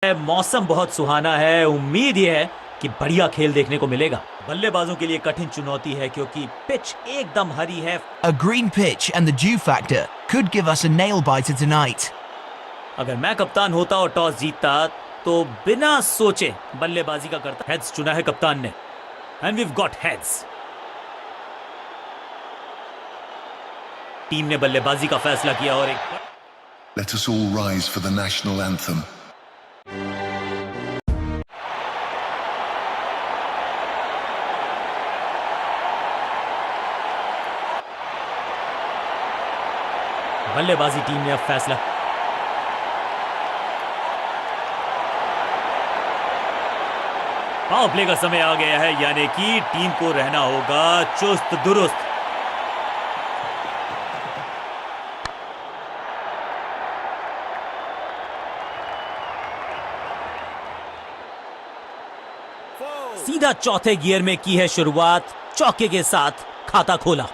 मौसम बहुत सुहाना है। उम्मीद यह है कि बढ़िया खेल देखने को मिलेगा। बल्लेबाजों के लिए कठिन चुनौती है क्योंकि पिच एकदम हरी है। A green pitch and the dew factor could give us a nail biter tonight. अगर मैं कप्तान होता और टॉस जीतता तो बिना सोचे बल्लेबाजी का करता। हेड्स चुना है कप्तान ने and we've got heads. Team ने बल्लेबाजी का फैसला किया और एक Let us all rise for the national anthem. बल्लेबाजी टीम ने अब फैसला। पावर प्ले का समय आ गया है, यानी कि टीम को रहना होगा चुस्त दुरुस्त। सीधा चौथे गियर में की है शुरुआत, चौके के साथ खाता खोला।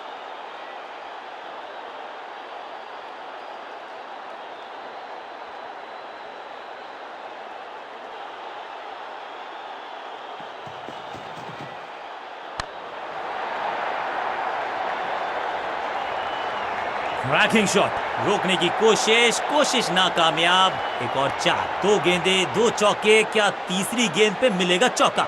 क्रैकिंग शॉट, रोकने की कोशिश नाकामयाब। एक और चार, दो गेंदे दो चौके, क्या तीसरी गेंद पे मिलेगा चौका?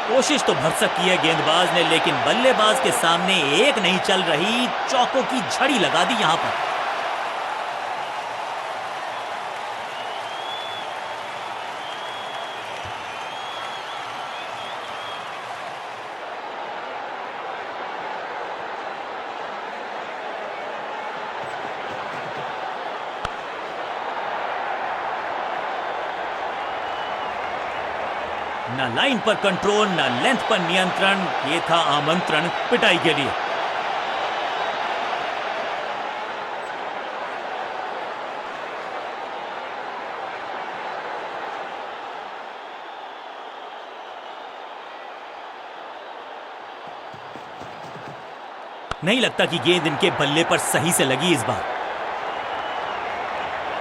कोशिश तो भरसक की है गेंदबाज ने, लेकिन बल्लेबाज के सामने एक नहीं चल रही। चौकों की झड़ी लगा दी यहां पर। ना लाइन पर कंट्रोल, ना लेंथ पर नियंत्रण। ये था आमंत्रण पिटाई के लिए। नहीं लगता कि गेंद इनके बल्ले पर सही से लगी इस बार।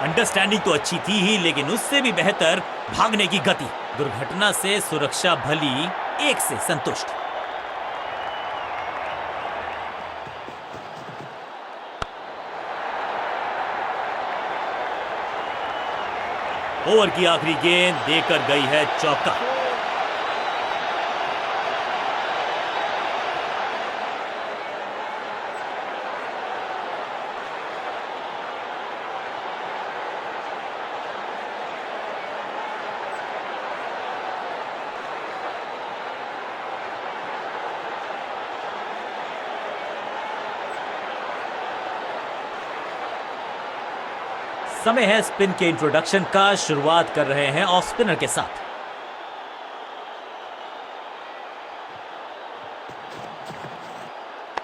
अंडरस्टैंडिंग तो अच्छी थी ही, लेकिन उससे भी बेहतर भागने की गति। दुर्घटना से सुरक्षा भली, एक से संतुष्ट। ओवर की आखिरी गेंद देकर गई है चौका। समय है स्पिन के इंट्रोडक्शन का। शुरुआत कर रहे हैं ऑफ स्पिनर के साथ।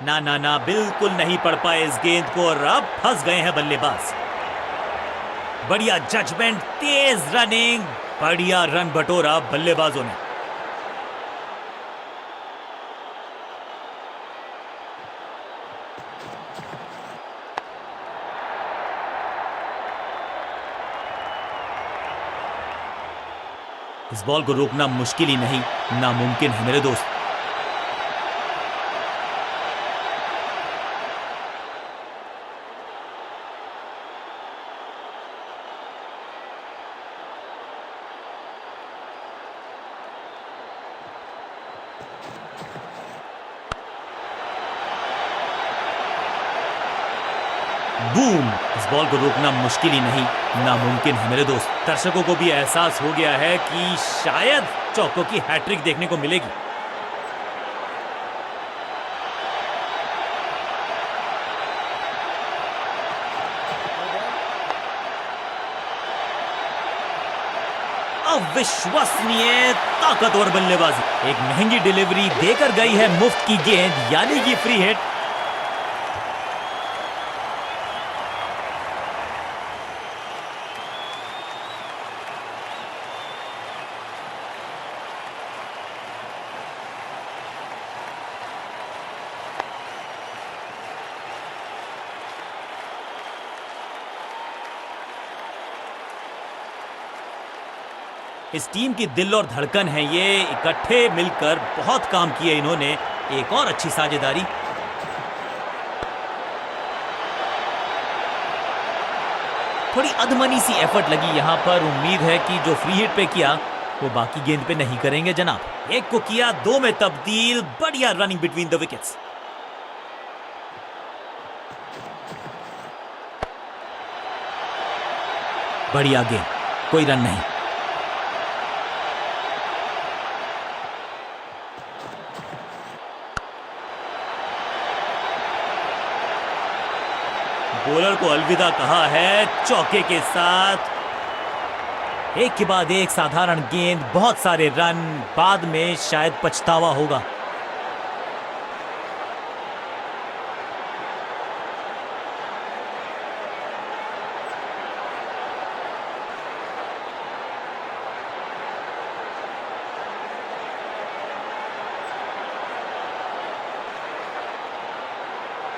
ना ना ना, बिल्कुल नहीं पड़ पाए इस गेंद को और अब फंस गए हैं बल्लेबाज। बढ़िया जजमेंट, तेज रनिंग, बढ़िया रन बटोरा बल्लेबाजों ने। इस बॉल को रोकना मुश्किल ही नहीं, नामुमकिन है मेरे दोस्त। बूम! इस बॉल को रोकना मुश्किल ही नहीं, नामुमकिन है मेरे दोस्त। दर्शकों को भी एहसास हो गया है कि शायद चौकों की हैट्रिक देखने को मिलेगी। अविश्वसनीय ताकतवर बल्लेबाजी। एक महंगी डिलीवरी देकर गई है मुफ्त की गेंद, यानी कि फ्री हिट। इस टीम की दिल और धड़कन है ये, इकट्ठे मिलकर बहुत काम किए इन्होंने। एक और अच्छी साझेदारी। थोड़ी अधमनी सी एफर्ट लगी यहां पर। उम्मीद है कि जो फ्री हिट पे किया वो बाकी गेंद पे नहीं करेंगे जनाब। एक को किया, 2 में तब्दील। बढ़िया रनिंग बिटवीन द विकेट्स। बढ़िया गेंद, कोई रन नहीं। बॉलर को अलविदा कहा है चौके के साथ। एक के बाद एक साधारण गेंद, बहुत सारे रन, बाद में शायद पछतावा होगा।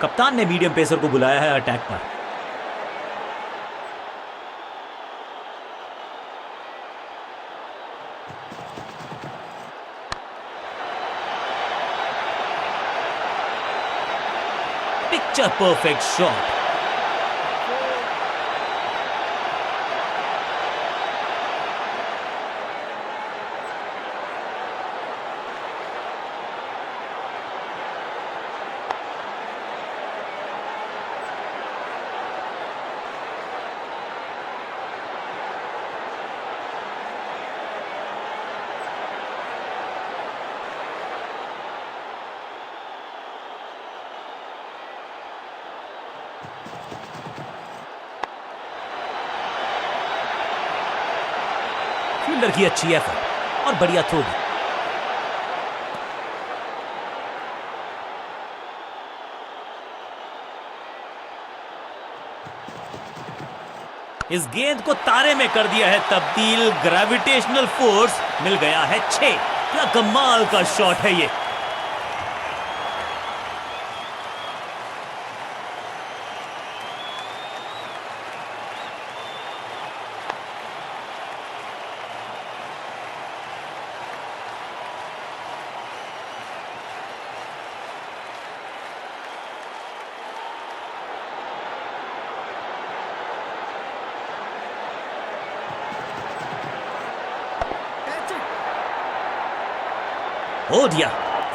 कप्तान ने मीडियम पेसर को बुलाया है अटैक पर। Picture perfect shot. फील्डर की अच्छी एफर्ट और बढ़िया थ्रो भी। इस गेंद को तारे में कर दिया है तब्दील। ग्रेविटेशनल फोर्स मिल गया है 6। क्या कमाल का शॉट है ये। हो दिया,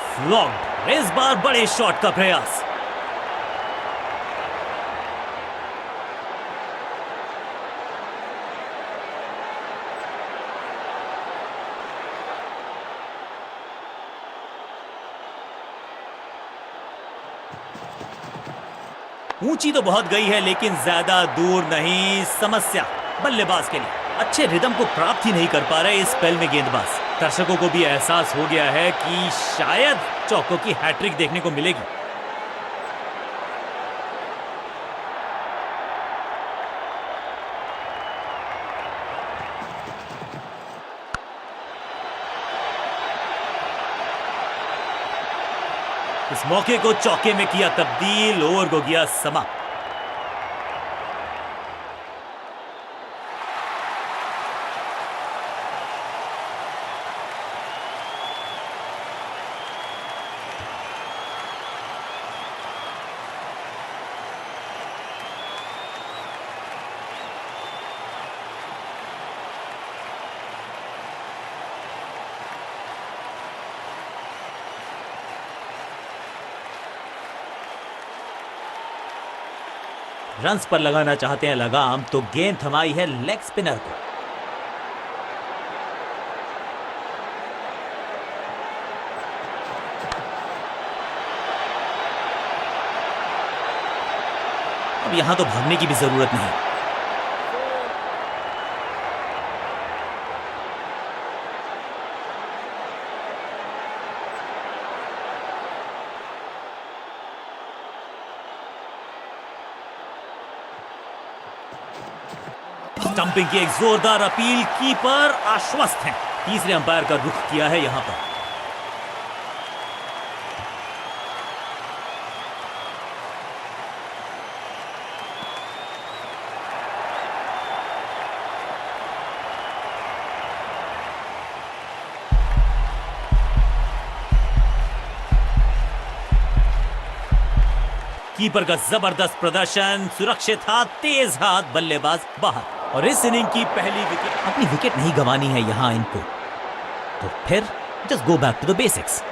फ्लॉग्ड। इस बार बड़े शॉट का प्रयास। ऊंची तो बहुत गई है लेकिन ज्यादा दूर नहीं। समस्या बल्लेबाज के लिए, अच्छे रिदम को प्राप्त ही नहीं कर पा रहे इस स्पेल में गेंदबाज। दर्शकों को भी एहसास हो गया है कि शायद चौकों की हैट्रिक देखने को मिलेगी। इस मौके को चौके में किया तब्दील। ओवर को गया समाप्त। रन्स पर लगाना चाहते हैं लगाम, तो गेंद थमाई है लेग स्पिनर को। अब यहां तो भागने की भी जरूरत नहीं। स्टंपिंग की एक जोरदार अपील। कीपर आश्वस्त हैं। तीसरे अंपायर का रुख किया है यहां पर। कीपर का जबरदस्त प्रदर्शन, सुरक्षित हाथ, तेज हाथ, बल्लेबाज बाहर। और इस इनिंग की पहली विकेट, अपनी विकेट नहीं गंवानी है यहां इनको, तो फिर just go back to the basics.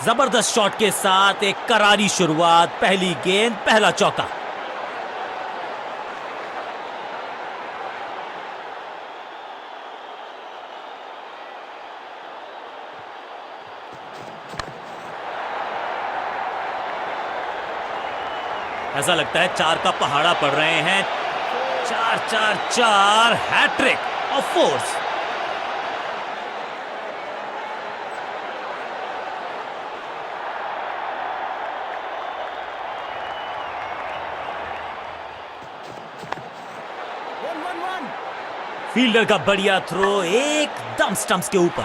जबरदस्त शॉट के साथ एक करारी शुरुआत, पहली गेंद, पहला चौका। ऐसा लगता है 4 का पहाड़ा पड़ रहे हैं। 4-4-4 हैट्रिक ऑफ फोर्स। फील्डर का बढ़िया थ्रो एकदम स्टंप्स के ऊपर।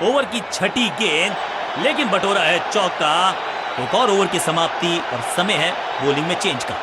ओवर की छठी गेंद, लेकिन बटोरा है चौका। एक और ओवर की समाप्ति और समय है बॉलिंग में चेंज का।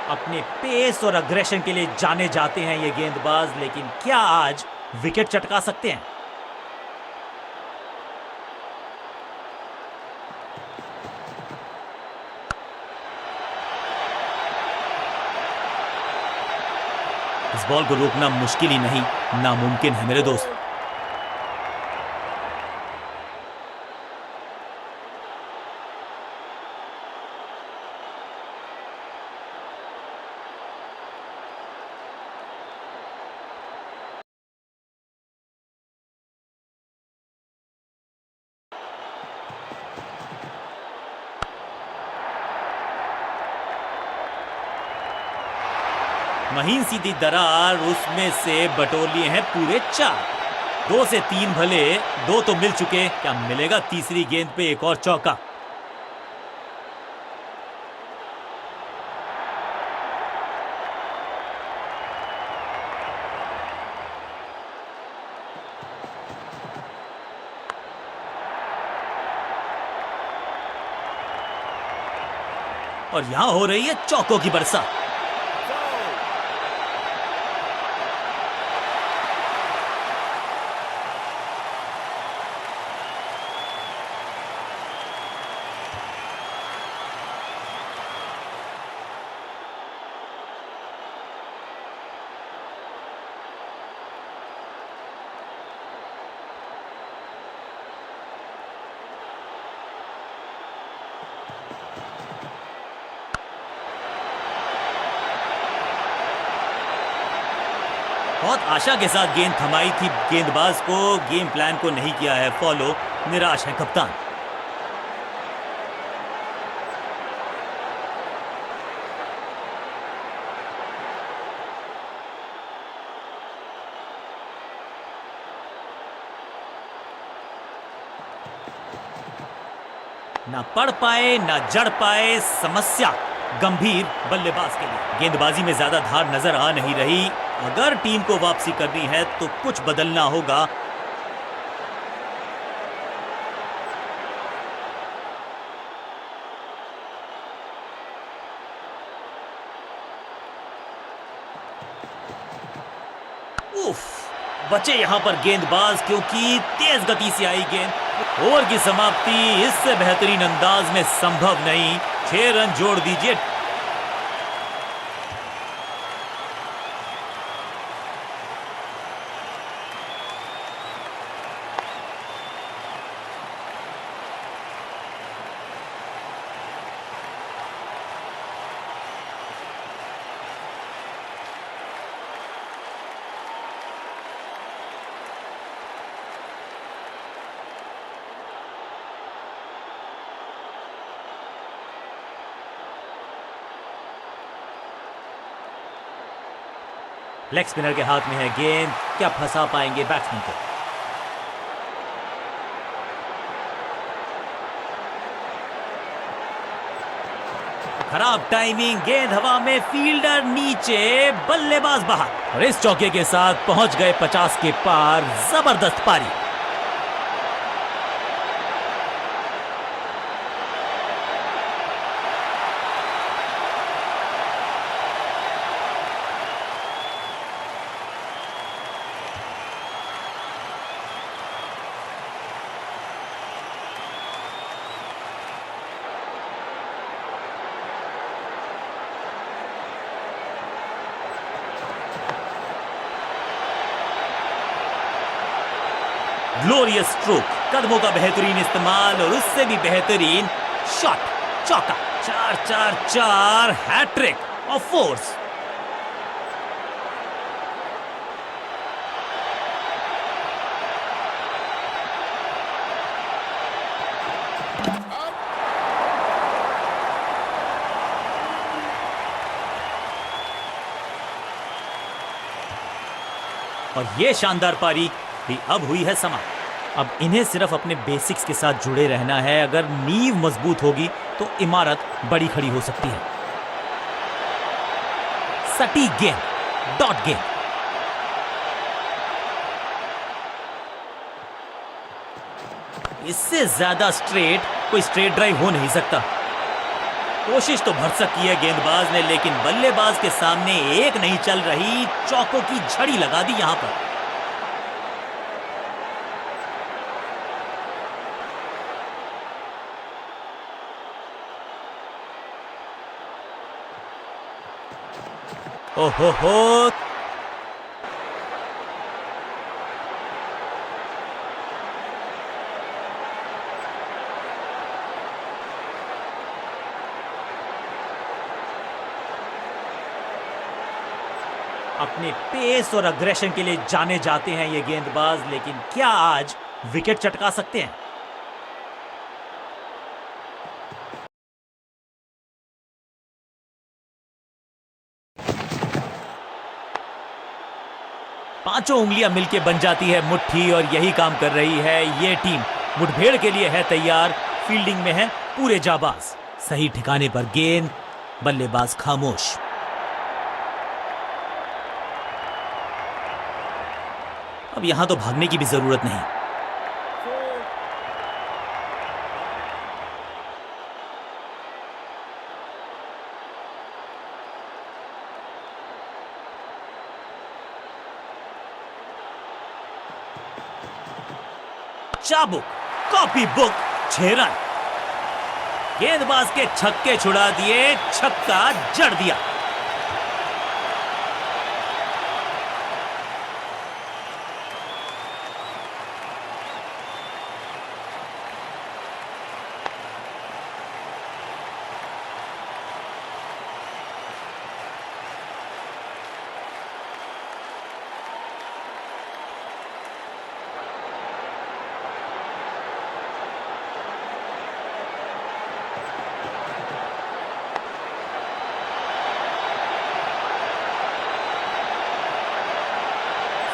अपने पेस और अग्रेशन के लिए जाने जाते हैं ये गेंदबाज, लेकिन क्या आज विकेट चटका सकते हैं? इस बॉल को रोकना मुश्किल ही नहीं, नामुमकिन है मेरे दोस्त। महीन सीधी दरार, उसमें से बटोर लिए हैं पूरे 4। 2 से 3 भले, 2 तो मिल चुके, क्या मिलेगा तीसरी गेंद पे एक और चौका? और यहां हो रही है चौकों की बरसात। बहुत आशा के साथ गेंद थमाई थी गेंदबाज को, गेम प्लान को नहीं किया है फॉलो, निराश है कप्तान। ना पढ़ पाए ना जड़ पाए, समस्या गंभीर बल्लेबाज के लिए। गेंदबाजी में ज्यादा धार नजर आ नहीं रही। अगर टीम को वापसी करनी है तो कुछ बदलना होगा। उफ, बचे यहां पर गेंदबाज, क्योंकि तेज गति से आई गेंद। ओवर की समाप्ति इससे बेहतरीन अंदाज में संभव नहीं। 6 रन जोड़ दीजिए। लेग स्पिनर के हाथ में है गेंद, क्या फंसा पाएंगे बैट्समैन को? खराब टाइमिंग, गेंद हवा में, फील्डर नीचे, बल्लेबाज बाहर। और इस चौके के साथ पहुंच गए 50 के पार। जबरदस्त पारी। ग्लोरियस स्ट्रोक, कदमों का बेहतरीन इस्तेमाल और उससे भी बेहतरीन शॉट, चौका। 4-4-4, हैट्रिक ऑफ फोर्स। और ये शानदार पारी भी अब हुई है समाप्त। अब इन्हें सिर्फ अपने बेसिक्स के साथ जुड़े रहना है। अगर नींव मजबूत होगी तो इमारत बड़ी खड़ी हो सकती है। सटीक गेंद, डॉट गेंद। इससे ज्यादा स्ट्रेट कोई स्ट्रेट ड्राइव हो नहीं सकता। कोशिश तो भरसक की है गेंदबाज ने, लेकिन बल्लेबाज के सामने एक नहीं चल रही। चौकों की झड़ी लगा दी यहां पर। ओहो हो, अपने पेस और अग्रेशन के लिए जाने जाते हैं ये गेंदबाज, लेकिन क्या आज विकेट चटका सकते हैं? पांचों उंगलियां मिलके बन जाती है मुट्ठी और यही काम कर रही है ये टीम। मुठभेड़ के लिए है तैयार, फील्डिंग में है पूरे जाबाज। सही ठिकाने पर गेंद, बल्लेबाज खामोश। अब यहां तो भागने की भी जरूरत नहीं। चाबुक, कॉपी बुक, 6 रन। गेंदबाज के छक्के छुड़ा दिए, छक्का जड़ दिया।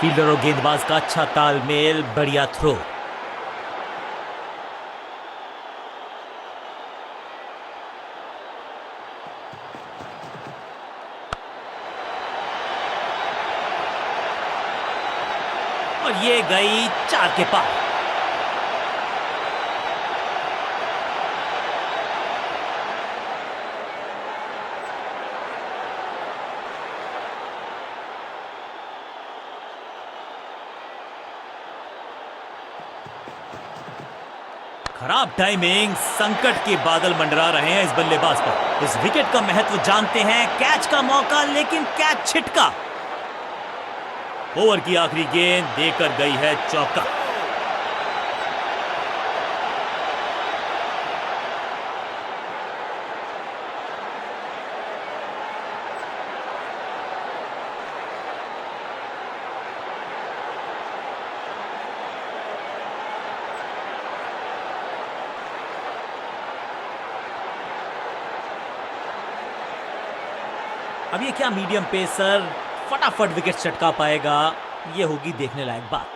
फील्डर और गेंदबाज का अच्छा तालमेल, बढ़िया थ्रो। और ये गई 4 के पार। खराब टाइमिंग, संकट के बादल मंडरा रहे हैं इस बल्लेबाज पर। इस विकेट का महत्व जानते हैं। कैच का मौका, लेकिन कैच छिटका। ओवर की आखिरी गेंद देकर गई है चौका। अब ये क्या मीडियम पेसर फटाफट विकेट चटका पाएगा, ये होगी देखने लायक बात।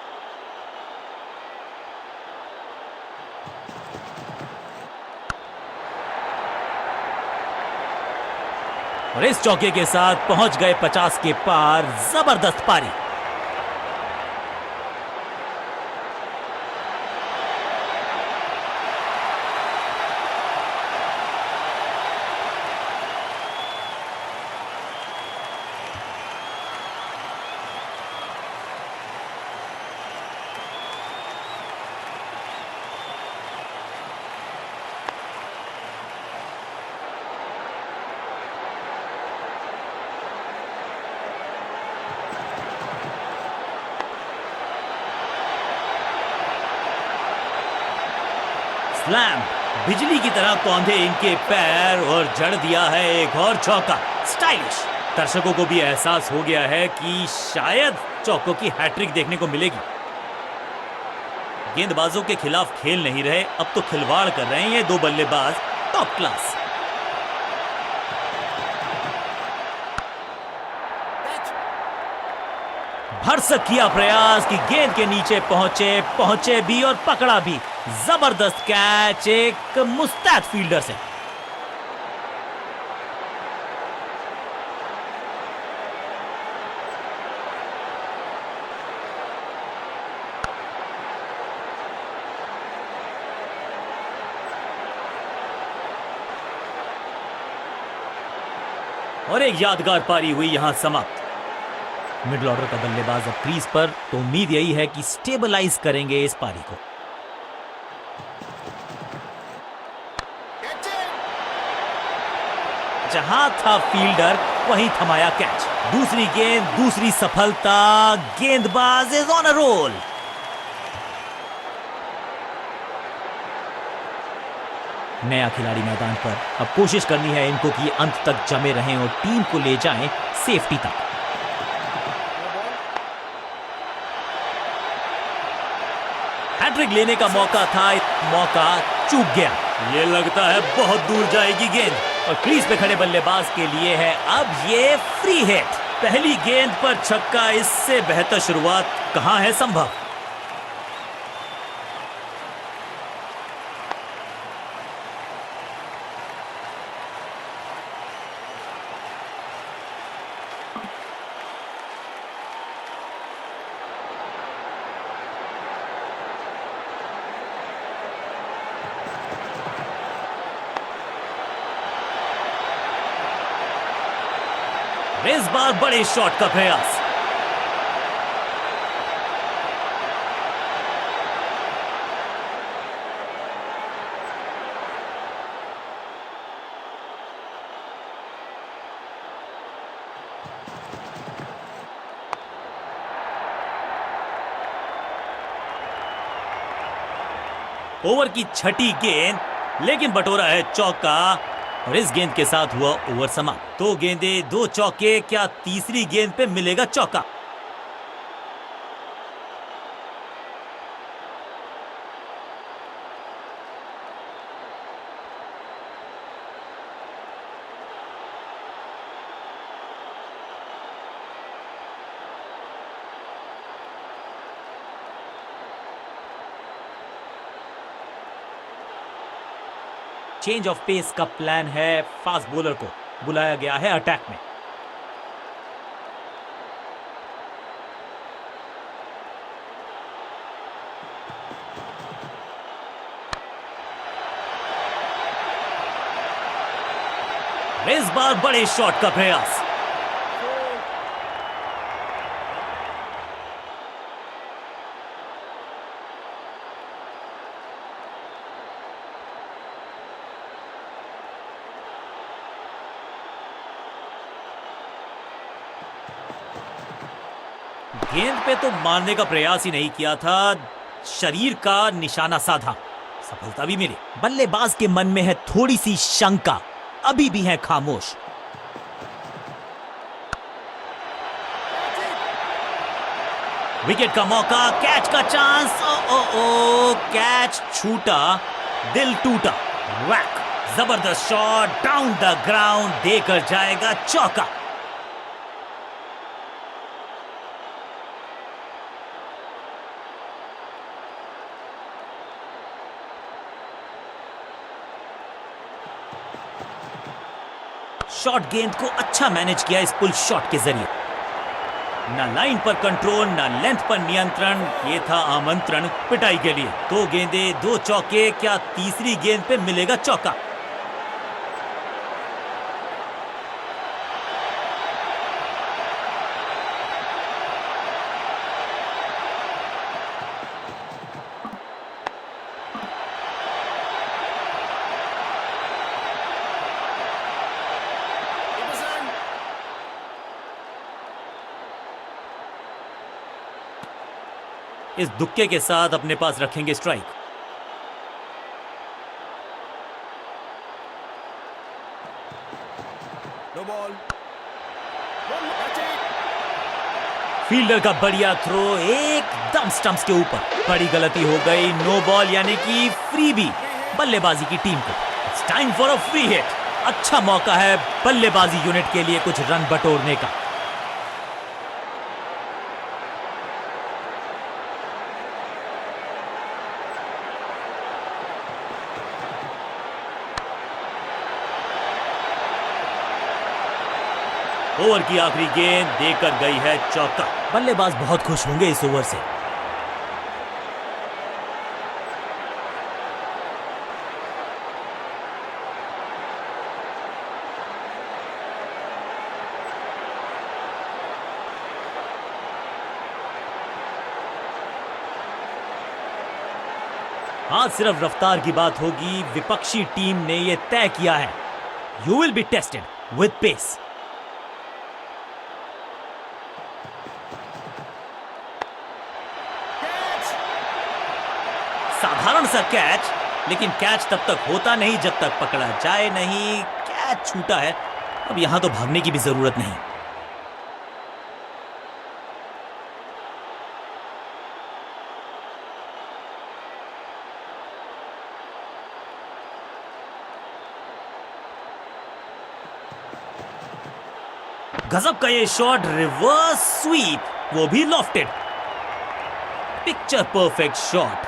और इस चौके के साथ पहुंच गए 50 के पार। जबरदस्त पारी। स्लैम, बिजली की तरह कौंधे इनके पैर और जड़ दिया है एक और चौका। स्टाइलिश। दर्शकों को भी एहसास हो गया है कि शायद चौकों की हैट्रिक देखने को मिलेगी। गेंदबाजों के खिलाफ खेल नहीं रहे, अब तो खिलवाड़ कर रहे हैं ये दो बल्लेबाज। Top class. भरसक किया प्रयास कि गेंद के नीचे पहुंचे भी और पकड़ा भी। जबरदस्त कैच एक मुस्तैद फील्डर से। और एक यादगार पारी हुई यहां समाप्त। मिडिल ऑर्डर का बल्लेबाज अब क्रीज पर, तो उम्मीद यही है कि स्टेबलाइज करेंगे इस पारी को। जहां था फील्डर वहीं थमाया कैच। दूसरी गेंद, दूसरी सफलता। गेंदबाज इज ऑन अ रोल। नया खिलाड़ी मैदान पर, अब कोशिश करनी है इनको कि अंत तक जमे रहें और टीम को ले जाएं सेफ्टी तक। हैट्रिक लेने का मौका था, मौका चूक गया। ये लगता है बहुत दूर जाएगी गेंद और क्रीज पे खड़े बल्लेबाज के लिए है अब ये फ्री हिट। पहली गेंद पर छक्का, इससे बेहतर शुरुआत कहां है संभव। इस बार बड़े शॉट का प्रयास। ओवर की छठी गेंद, लेकिन बटोरा है चौका और इस गेंद के साथ हुआ ओवर समाप्त। दो गेंदें, दो चौके, क्या तीसरी गेंद पे मिलेगा चौका? चेंज ऑफ पेस का प्लान है। फास्ट बॉलर को बुलाया गया है अटैक में। इस बार बड़े शॉट का प्रयास। गेंद पे तो मारने का प्रयास ही नहीं किया था, शरीर का निशाना साधा, सफलता भी मिली। बल्लेबाज के मन में है थोड़ी सी शंका, अभी भी है खामोश। विकेट का मौका, कैच का चांस। ओ कैच छूटा, दिल टूटा। वैक, जबरदस्त शॉट, डाउन द ग्राउंड, देकर जाएगा चौका। शॉर्ट गेंद को अच्छा मैनेज किया इस पुल शॉट के जरिए। ना लाइन पर कंट्रोल, ना लेंथ पर नियंत्रण, ये था आमंत्रण पिटाई के लिए। 2 गेंदे 2 चौके, क्या तीसरी गेंद पे मिलेगा चौका? इस दुक्के के साथ अपने पास रखेंगे स्ट्राइक। फील्डर का बढ़िया थ्रो एकदम स्टंप्स के ऊपर। बड़ी गलती हो गई, नो बॉल यानी कि फ्री बी बल्लेबाजी की टीम को। It's time for a free hit. अच्छा मौका है बल्लेबाजी यूनिट के लिए कुछ रन बटोरने का। ओवर की आखिरी गेंद देकर गई है चौका। बल्लेबाज बहुत खुश होंगे इस ओवर से। आज सिर्फ रफ्तार की बात होगी। विपक्षी टीम ने यह तय किया है, you will be tested with pace. साधारण सा कैच, लेकिन कैच तब तक होता नहीं जब तक पकड़ा जाए नहीं। कैच छूटा है, अब यहां तो भागने की भी जरूरत नहीं। गजब का ये शॉट, रिवर्स स्वीप, वो भी lofted. Picture perfect shot.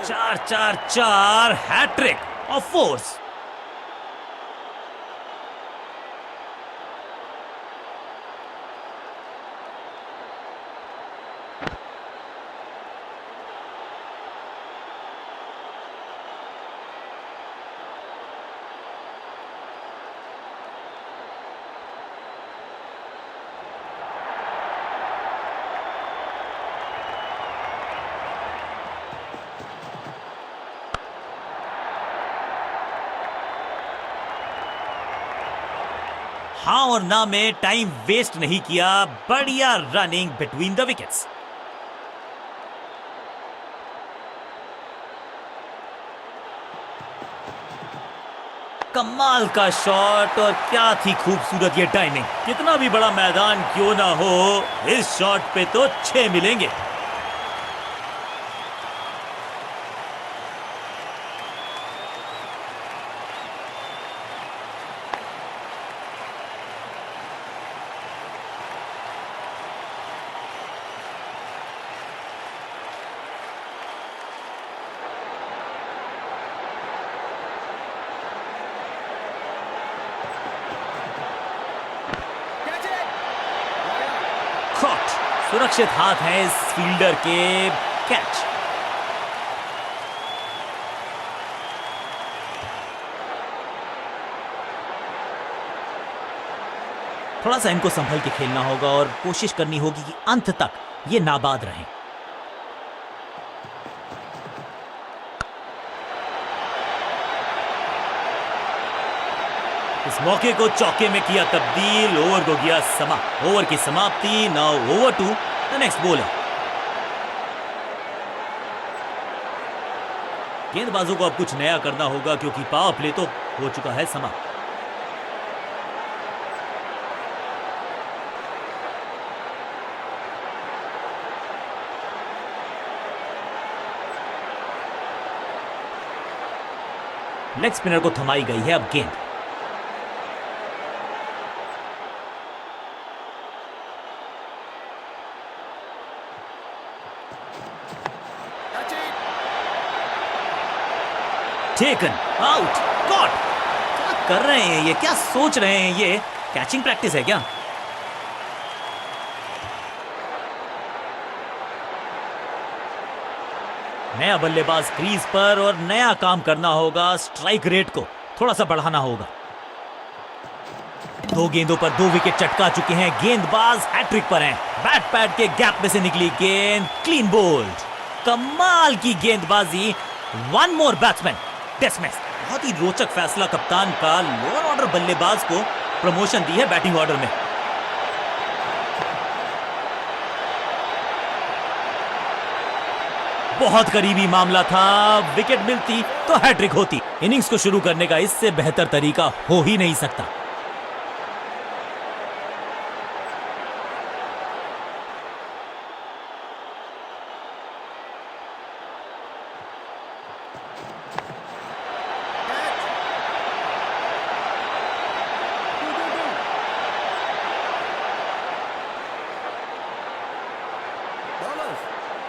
4-4-4 hat trick of fours. हाँ और ना में टाइम वेस्ट नहीं किया। बढ़िया रनिंग बिटवीन द विकेट्स। कमाल का शॉट, और क्या थी खूबसूरत ये टाइमिंग। कितना भी बड़ा मैदान क्यों ना हो, इस शॉट पे तो 6 मिलेंगे। सुरक्षित हाथ है इस फील्डर के। कैच। थोड़ा सा इनको संभल के खेलना होगा और कोशिश करनी होगी कि अंत तक ये नाबाद रहें। इस मौके को चौके में किया तब्दील। ओवर को किया समाप्त। ओवर की समाप्ति। Now over to the next bowler. गेंदबाजों को अब कुछ नया करना होगा क्योंकि पावर प्ले तो हो चुका है समाप्त। लेग स्पिनर को थमाई गई है अब गेंद। Taken out, caught, क्या कर रहे हैं ये, क्या सोच रहे हैं ये? कैचिंग प्रैक्टिस है क्या? नया बल्लेबाज क्रीज पर और नया काम करना होगा। स्ट्राइक रेट को थोड़ा सा बढ़ाना होगा। 2 गेंदों पर 2 विकेट चटका चुके हैं। गेंदबाज हैट्रिक पर हैं। बैट पैड के गैप में से निकली गेंद, क्लीन बोल्ड। कमाल की गेंदबाजी। 1 मोर बैट्समैन डिसमिस। बहुत ही रोचक फैसला कप्तान का। लोअर ऑर्डर बल्लेबाज को प्रमोशन दी है बैटिंग ऑर्डर में। बहुत करीबी मामला था। विकेट मिलती तो हैट्रिक होती। इनिंग्स को शुरू करने का इससे बेहतर तरीका हो ही नहीं सकता।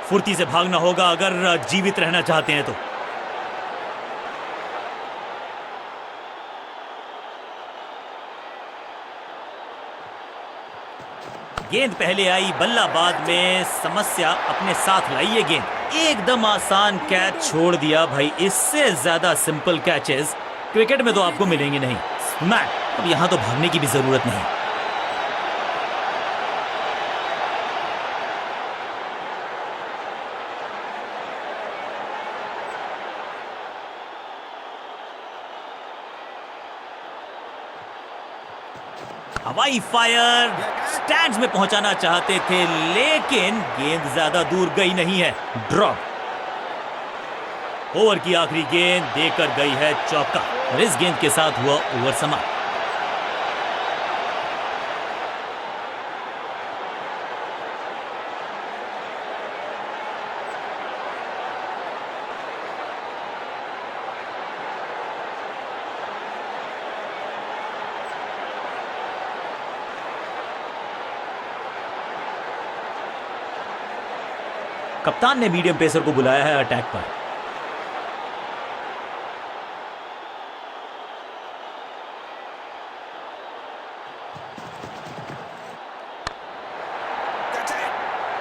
फुर्ती से भागना होगा अगर जीवित रहना चाहते हैं तो। गेंद पहले आई, बल्ला बाद में। समस्या अपने साथ लाई ये गेंद। एकदम आसान कैच छोड़ दिया भाई। इससे ज्यादा सिंपल कैचेस क्रिकेट में तो आपको मिलेंगे नहीं। स्मैक। अब यहां तो भागने की भी जरूरत नहीं। हवाई फायर। स्टैंड्स में पहुंचाना चाहते थे लेकिन गेंद ज्यादा दूर गई नहीं है। ड्रॉप। ओवर की आखिरी गेंद देकर गई है चौका और इस गेंद के साथ हुआ ओवर समाप्त। कप्तान ने मीडियम पेसर को बुलाया है अटैक पर।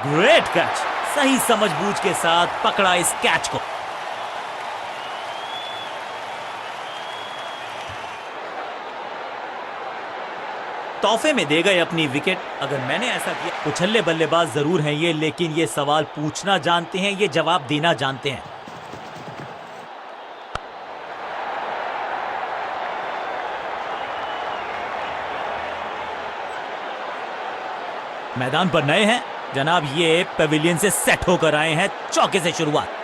Great catch. सही समझबूझ के साथ पकड़ा इस कैच को। तोहफे में दे गए अपनी विकेट। अगर मैंने ऐसा किया। उछल्ले बल्लेबाज जरूर हैं ये, लेकिन ये सवाल पूछना जानते हैं, ये जवाब देना जानते हैं। मैदान पर नए हैं जनाब, ये पेविलियन से सेट होकर आए हैं। चौके से शुरुआत।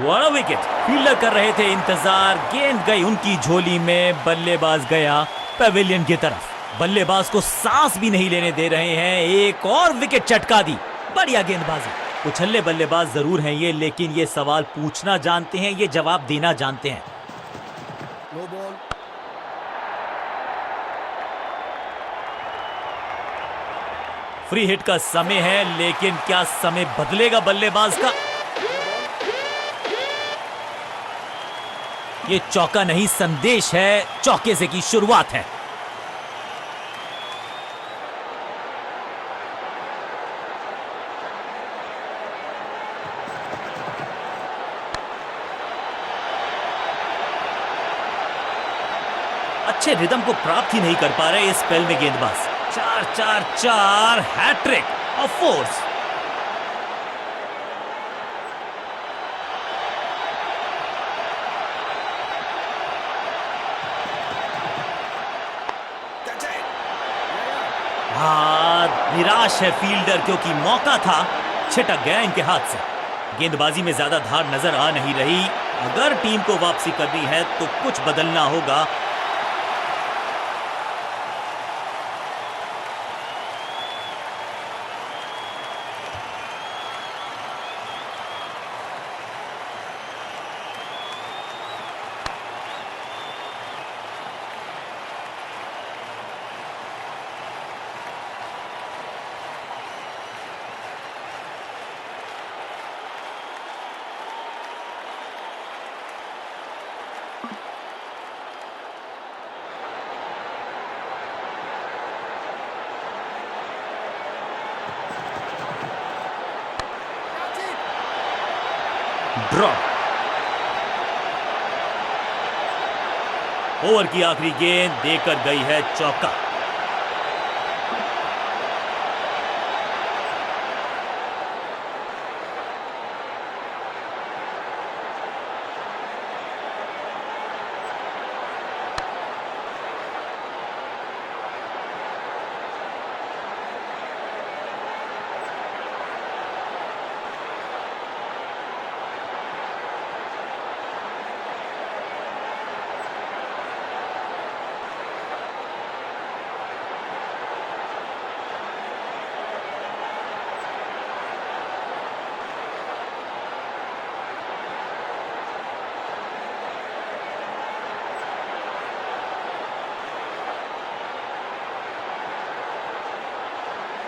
बड़ा विकेट। फील्डर कर रहे थे इंतजार। गेंद गई उनकी झोली में। बल्लेबाज गया पेविलियन की तरफ। बल्लेबाज को सांस भी नहीं लेने दे रहे हैं। एक और विकेट चटका दी। बढ़िया गेंदबाजी। उछल्ले बल्लेबाज जरूर हैं ये, लेकिन ये सवाल पूछना जानते हैं, ये जवाब देना जानते हैं। No ball. फ्री हिट का समय है, लेकिन क्या समय बदलेगा बल्लेबाज का? ये चौका नहीं, संदेश है। चौके से की शुरुआत है। अच्छे रिदम को प्राप्त ही नहीं कर पा रहे इस स्पेल में गेंदबाज। 4-4-4 हैट्रिक ऑफ फोर्स। निराश है फील्डर क्योंकि मौका था, छिटक गया इनके हाथ से। गेंदबाजी में ज्यादा धार नजर आ नहीं रही। अगर टीम को वापसी करनी है तो कुछ बदलना होगा। ड्रॉप। ओवर की आखिरी गेंद देकर गई है चौका।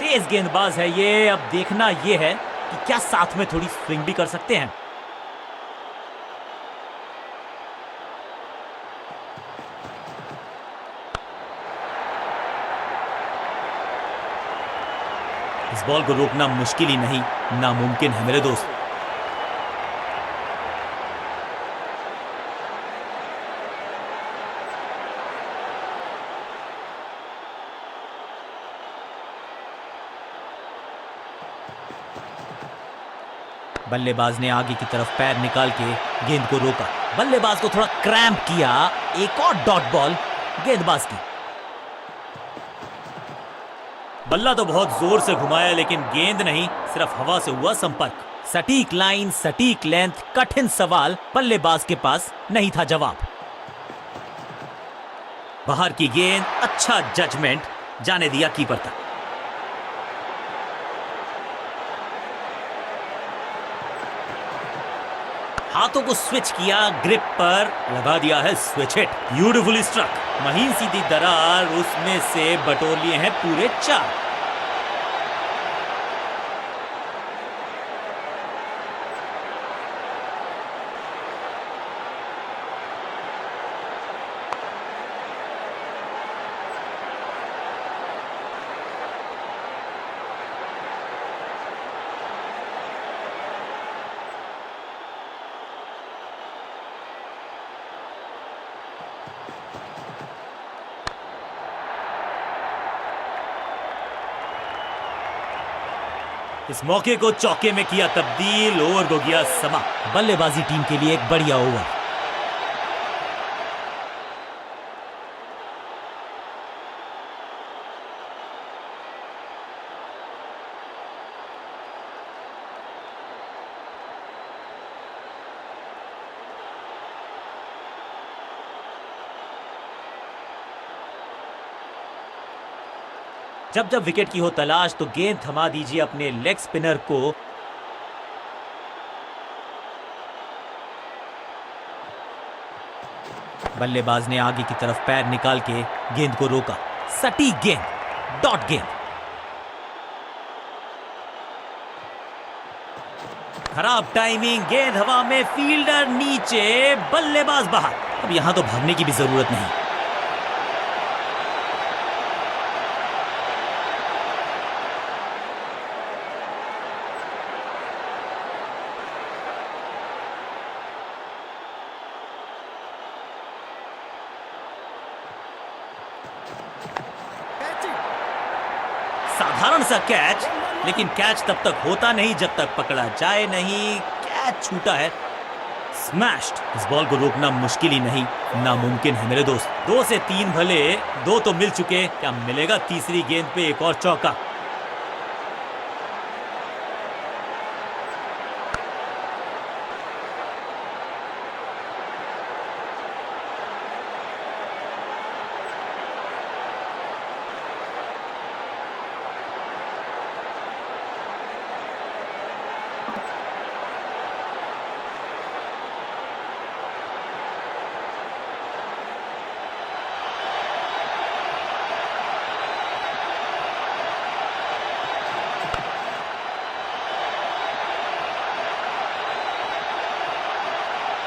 तेज गेंदबाज है ये। अब देखना ये है कि क्या साथ में थोड़ी स्विंग भी कर सकते हैं। इस बॉल को रोकना मुश्किल ही नहीं, नामुमकिन है मेरे दोस्त। बल्लेबाज ने आगे की तरफ पैर निकाल के गेंद को रोका। बल्लेबाज को थोड़ा क्रैम्प किया। एक और डॉट बॉल गेंदबाज की। बल्ला तो बहुत जोर से घुमाया लेकिन गेंद नहीं, सिर्फ हवा से हुआ संपर्क। सटीक लाइन, सटीक लेंथ, कठिन सवाल, बल्लेबाज के पास नहीं था जवाब। बाहर की गेंद, अच्छा जजमेंट, जाने दिया कीपर तक। हाथों को स्विच किया, ग्रिप पर लगा दिया है स्विच हिट। Beautifully struck. महीन सीधी दरार, उसमें से बटोर लिए हैं पूरे 4। इस मौके को चौके में किया तब्दील। ओवर को गया समा। बल्लेबाजी टीम के लिए एक बढ़िया ओवर। जब जब विकेट की हो तलाश तो गेंद थमा दीजिए अपने लेग स्पिनर को। बल्लेबाज ने आगे की तरफ पैर निकाल के गेंद को रोका। सटीक गेंद, डॉट गेंद। खराब टाइमिंग, गेंद हवा में, फील्डर नीचे, बल्लेबाज बाहर। अब यहां तो भागने की भी जरूरत नहीं। साधारण सा कैच, लेकिन कैच तब तक होता नहीं जब तक पकड़ा जाए नहीं। कैच छूटा है, स्मैश्ड। इस बॉल को रोकना मुश्किल ही नहीं, नामुमकिन है मेरे दोस्त। 2 से 3 भले, 2 तो मिल चुके, क्या मिलेगा तीसरी गेंद पे एक और चौका।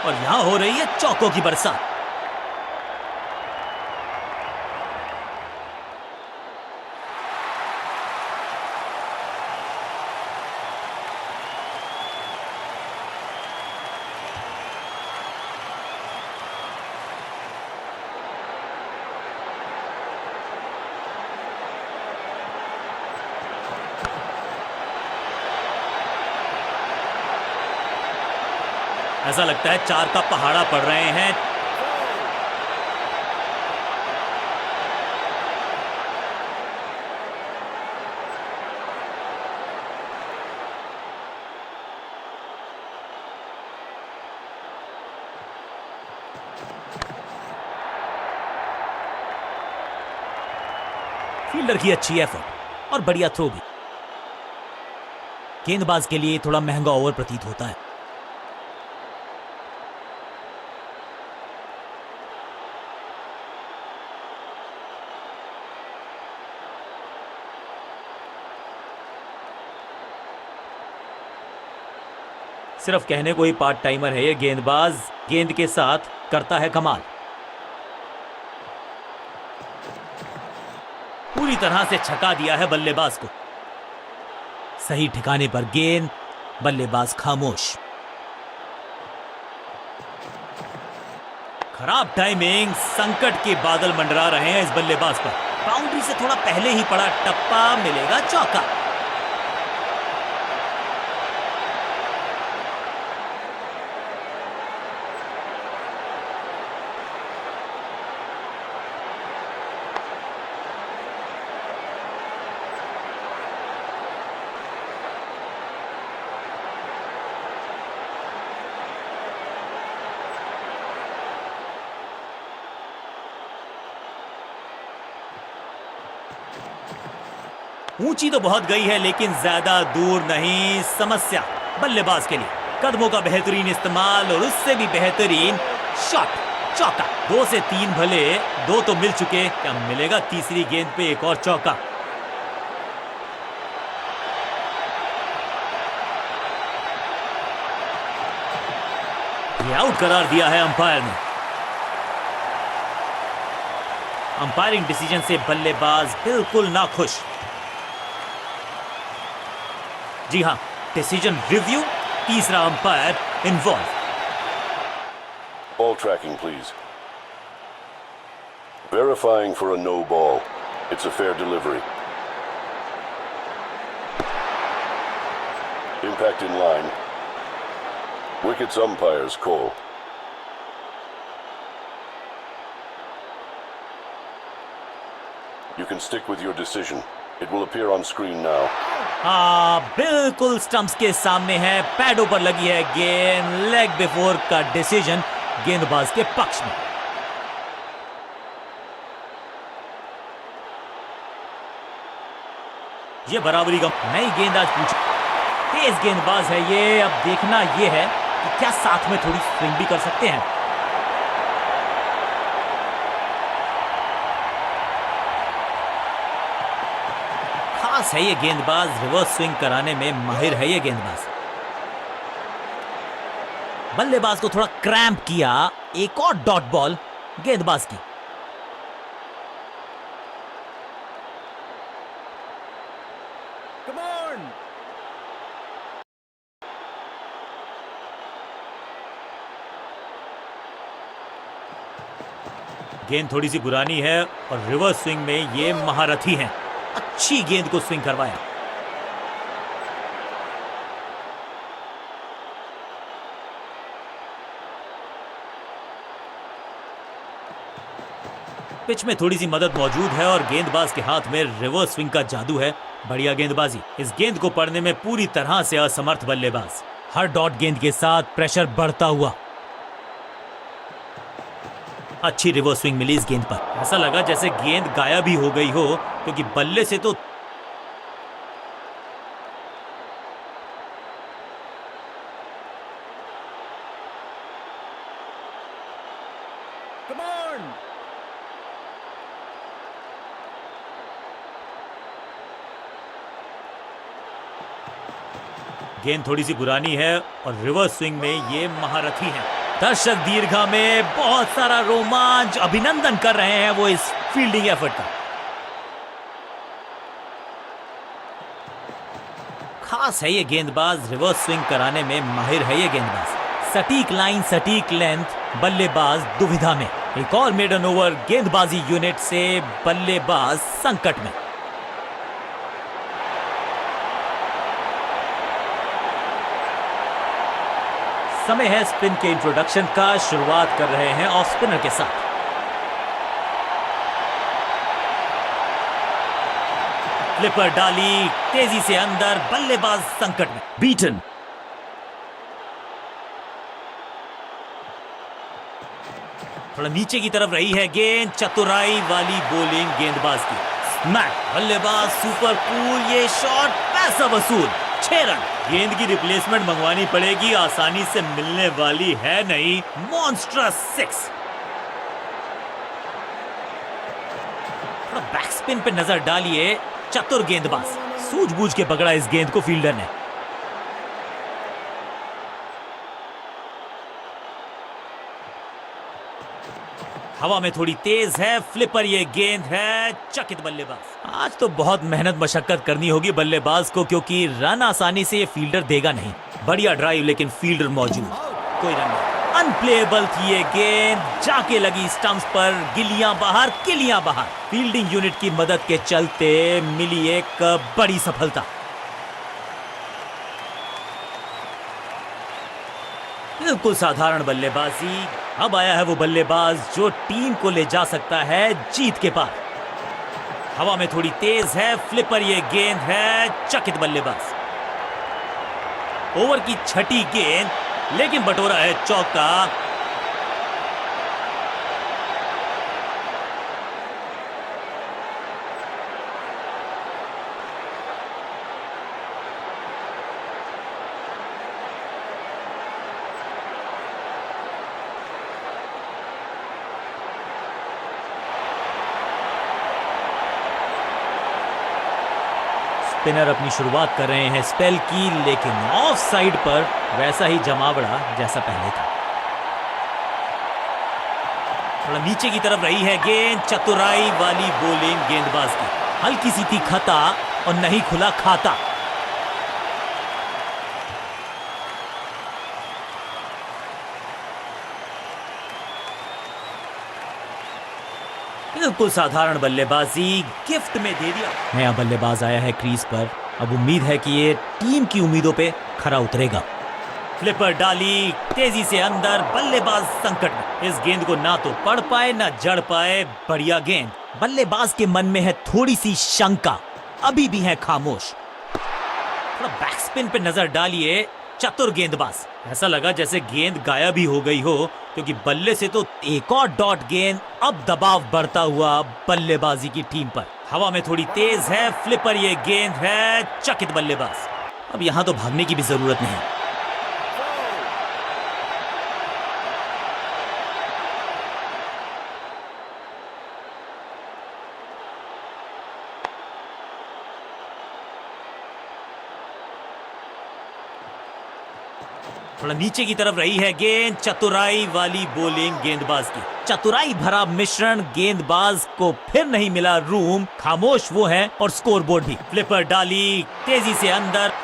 और यहां हो रही है चौकों की बरसात। ऐसा लगता है 4 का पहाड़ा पड़ रहे हैं। फील्डर की अच्छी एफर्ट और बढ़िया थ्रो भी। गेंदबाज के लिए थोड़ा महंगा ओवर प्रतीत होता है। सिर्फ कहने को ही पार्ट टाइमर है ये गेंदबाज, गेंद के साथ करता है कमाल। पूरी तरह से छका दिया है बल्लेबाज को। सही ठिकाने पर गेंद, बल्लेबाज खामोश। खराब टाइमिंग, संकट के बादल मंडरा रहे हैं इस बल्लेबाज पर। बाउंड्री से थोड़ा पहले ही पड़ा टप्पा, मिलेगा चौका। ऊंची तो बहुत गई है लेकिन ज्यादा दूर नहीं। समस्या बल्लेबाज के लिए। कदमों का बेहतरीन इस्तेमाल और उससे भी बेहतरीन शॉट, चौका। 2 से 3 भले, 2 तो मिल चुके, क्या मिलेगा तीसरी गेंद पे एक और चौका। ये आउट करार दिया है अंपायर ने। अंपायरिंग डिसीजन से बल्लेबाज बिल्कुल नाखुश। जी हां, डिसीजन रिव्यू, तीसरा umpire involve. Ball tracking, please. Verifying for a no ball. It's a fair delivery. Impact in line. Wickets umpire's call. You can stick with your decision. It will appear on screen now. हाँ, बिल्कुल stumps के सामने है, पैडों पर लगी है गेंद। Leg before का डिसीजन गेंदबाज के पक्ष में। ये बराबरी का नई गेंद आज पूछी। तेज गेंदबाज है ये। अब देखना ये है कि क्या साथ में थोड़ी स्विंग भी कर सकते हैं। खास है ये गेंदबाज, रिवर्स स्विंग कराने में माहिर है ये गेंदबाज। बल्लेबाज को थोड़ा क्रैम्प किया। एक और डॉट बॉल गेंदबाज की। Come on! गेंद थोड़ी सी पुरानी है और रिवर्स स्विंग में ये महारथी हैं। अच्छी गेंद को स्विंग करवाया। पिच में थोड़ी सी मदद मौजूद है और गेंदबाज के हाथ में रिवर्स स्विंग का जादू है। बढ़िया गेंदबाजी। इस गेंद को पढ़ने में पूरी तरह से असमर्थ बल्लेबाज। हर डॉट गेंद के साथ प्रेशर बढ़ता हुआ। अच्छी रिवर्स स्विंग मिली इस गेंद पर। ऐसा लगा जैसे गेंद गायब ही हो गई हो, क्योंकि बल्ले से तो Come on! गेंद थोड़ी सी पुरानी है और रिवर्स स्विंग में ये महारथी हैं। दर्शक दीर्घा में बहुत सारा रोमांच। अभिनंदन कर रहे हैं वो इस फील्डिंग एफर्ट का। खास है ये गेंदबाज, रिवर्स स्विंग कराने में माहिर है ये गेंदबाज। सटीक लाइन, सटीक लेंथ, बल्लेबाज दुविधा में। एक और मेडन ओवर गेंदबाजी यूनिट से बल्लेबाज संकट में। समय है स्पिन के इंट्रोडक्शन का। शुरुआत कर रहे हैं ऑफ स्पिनर के साथ। फ्लिपर डाली, तेजी से अंदर, बल्लेबाज संकट में। बीटन, थोड़ा नीचे की तरफ रही है गेंद, चतुराई वाली बॉलिंग गेंदबाज की। स्मैक, बल्लेबाज सुपर कूल, ये शॉट पैसा वसूल, 6 रन। गेंद की रिप्लेसमेंट मंगवानी पड़ेगी, आसानी से मिलने वाली है नहीं। मॉन्स्ट्रस 6। बैक स्पिन पे नजर डालिए, चतुर गेंदबाज, सूझबूझ के पकड़ा इस गेंद को फील्डर ने। हवा में थोड़ी तेज है, फ्लिपर, ये गेंद है, चकित बल्लेबाज। आज तो बहुत मेहनत मशक्कत करनी होगी बल्लेबाज को, क्योंकि रन आसानी से ये फील्डर देगा नहीं। बढ़िया ड्राइव, लेकिन फील्डर मौजूद, कोई रन नहीं। अनप्लेएबल थी ये गेंद, जाके लगी स्टंप्स पर, गिलियां बाहर, किलियां बाहर। फील्डिंग यूनिट की मदद के चलते मिली एक बड़ी सफलता। बिल्कुल साधारण बल्लेबाजी। अब आया है वो बल्लेबाज जो टीम को ले जा सकता है जीत के पार। हवा में थोड़ी तेज है, फ्लिपर, ये गेंद है, चकित बल्लेबाज। ओवर की छठी गेंद, लेकिन बटोरा है चौका। स्पिनर अपनी शुरुआत कर रहे हैं स्पेल की, लेकिन ऑफ साइड पर वैसा ही जमावड़ा जैसा पहले था। थोड़ा नीचे की तरफ रही है गेंद, चतुराई वाली बॉलिंग गेंदबाज की। हल्की सी थी खता और नहीं खुला खाता। बिल्कुल साधारण बल्लेबाजी, गिफ्ट में दे दिया। नया बल्लेबाज आया है क्रीज पर, अब उम्मीद है कि ये टीम की उम्मीदों पे खरा उतरेगा। फ्लिपर डाली, तेजी से अंदर, बल्लेबाज संकट में। इस गेंद को ना तो पढ़ पाए ना जड़ पाए। बढ़िया गेंद। बल्लेबाज के मन में है थोड़ी सी शंका, अभी भी है खामोश। थोड़ा बैक स्पिन पे नजर डालिए, चतुर गेंदबाज। ऐसा लगा जैसे गेंद गायब ही हो गई हो, क्योंकि बल्ले से तो एक और डॉट गेंद। अब दबाव बढ़ता हुआ बल्लेबाजी की टीम पर। हवा में थोड़ी तेज है, फ्लिपर, ये गेंद है, चकित बल्लेबाज। अब यहां तो भागने की भी जरूरत नहीं। थोड़ा नीचे की तरफ रही है गेंद, चतुराई वाली बॉलिंग गेंदबाज की। चतुराई भरा मिश्रण, गेंदबाज को फिर नहीं मिला रूम। खामोश वो है और स्कोरबोर्ड भी। फ्लिपर डाली, तेजी से अंदर।